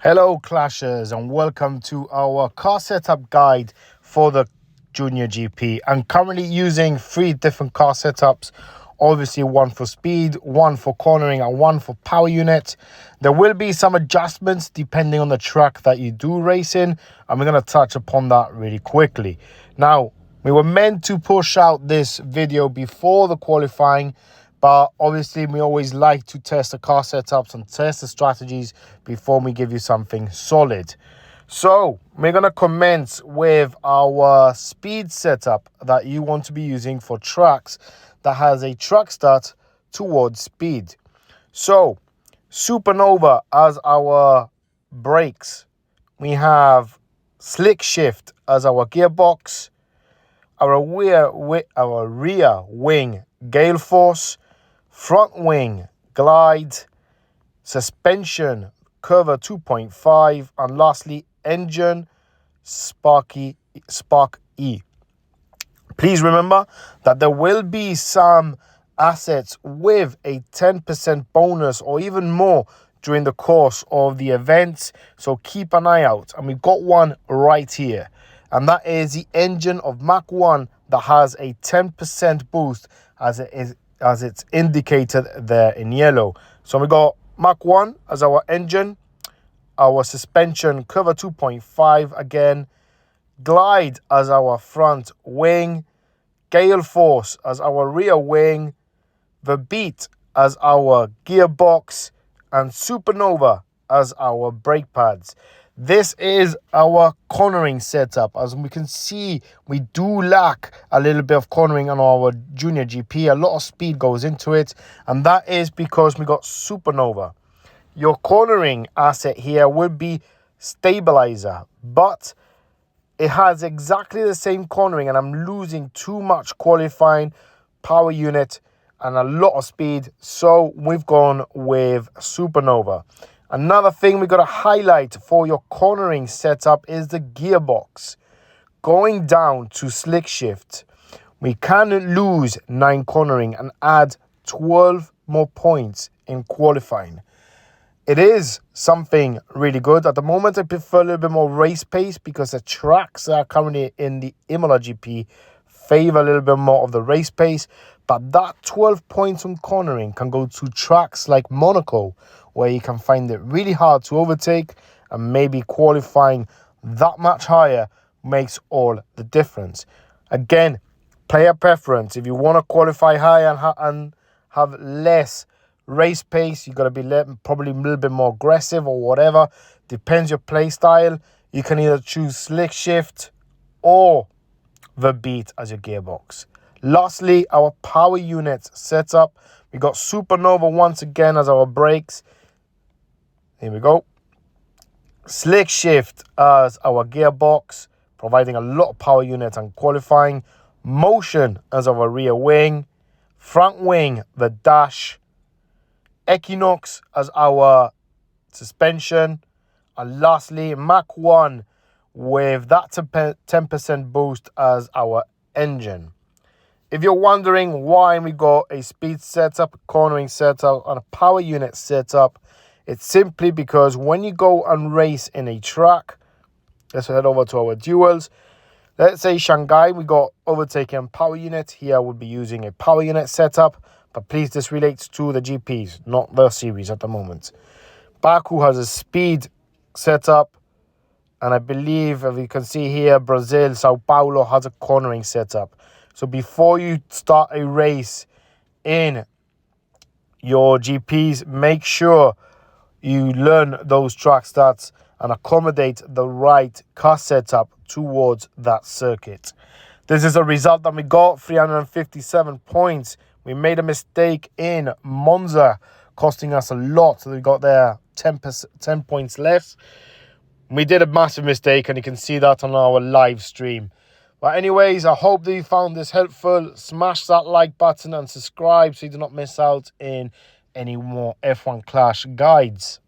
Hello Clashers, and welcome to our car setup guide for the Junior GP. I'm currently using 3 different car setups, obviously one for speed, one for cornering and one for power unit. There will be some adjustments depending on the track that you do race in, and we're going to touch upon that really quickly. Now, we were meant to push out this video before the qualifying, but obviously we always like to test the car setups and test the strategies before we give you something solid. So we're going to commence with our speed setup that you want to be using for tracks that has a track start towards speed. So Supernova as our brakes. We have Slick Shift as our gearbox. Our rear wing Gale Force. Front wing Glide, suspension Curve 2.5, and lastly engine Spark E. Please remember that there will be some assets with a 10% bonus or even more during the course of the events, so keep an eye out. And we've got one right here, and that is the engine of Mach 1 that has a 10% boost as it's indicated there in yellow. So we got Mach 1 as our engine, our suspension Curve 2.5 again, Glide as our front wing, Gale Force as our rear wing, the Beat as our gearbox, and Supernova as our brake pads. This is our cornering setup. As we can see, we do lack a little bit of cornering on our Junior GP. A lot of speed goes into it, and that is because we got Supernova. Your cornering asset here would be Stabilizer, but it has exactly the same cornering, and I'm losing too much qualifying, power unit, and a lot of speed, so we've gone with Supernova. Another thing we got to highlight for your cornering setup is the gearbox. Going down to Slick Shift, we can lose 9 cornering and add 12 more points in qualifying. It is something really good. At the moment, I prefer a little bit more race pace because the tracks that are currently in the Imola GP favor a little bit more of the race pace. But that 12 points on cornering can go to tracks like Monaco, where you can find it really hard to overtake, and maybe qualifying that much higher makes all the difference. Again, player preference. If you want to qualify higher and have less race pace, you got to be probably a little bit more aggressive or whatever. Depends your play style. You can either choose Slick Shift or the Beat as your gearbox. Lastly, our power unit setup. We got Supernova once again as our brakes. Here we go. Slick Shift as our gearbox, providing a lot of power units and qualifying. Motion as our rear wing. Front wing, the dash. Equinox as our suspension. And lastly, Mach 1 with that 10% boost as our engine. If you're wondering why we got a speed setup, a cornering setup, and a power unit setup, it's simply because when you go and race in a track, let's head over to our duels. Let's say Shanghai, we got overtaking power unit. Here I would be using a power unit setup, but please, this relates to the GPs, not the series at the moment. Baku has a speed setup, and I believe, if you can see here, Brazil, Sao Paulo has a cornering setup. So before you start a race in your GPs, make sure you learn those track stats and accommodate the right car setup towards that circuit. This is a result that we got, 357 points. We made a mistake in Monza, costing us a lot. So we got there 10 points less. We did a massive mistake, and you can see that on our live stream. But anyways, I hope that you found this helpful. Smash that like button and subscribe so you do not miss out in any more F1 Clash guides.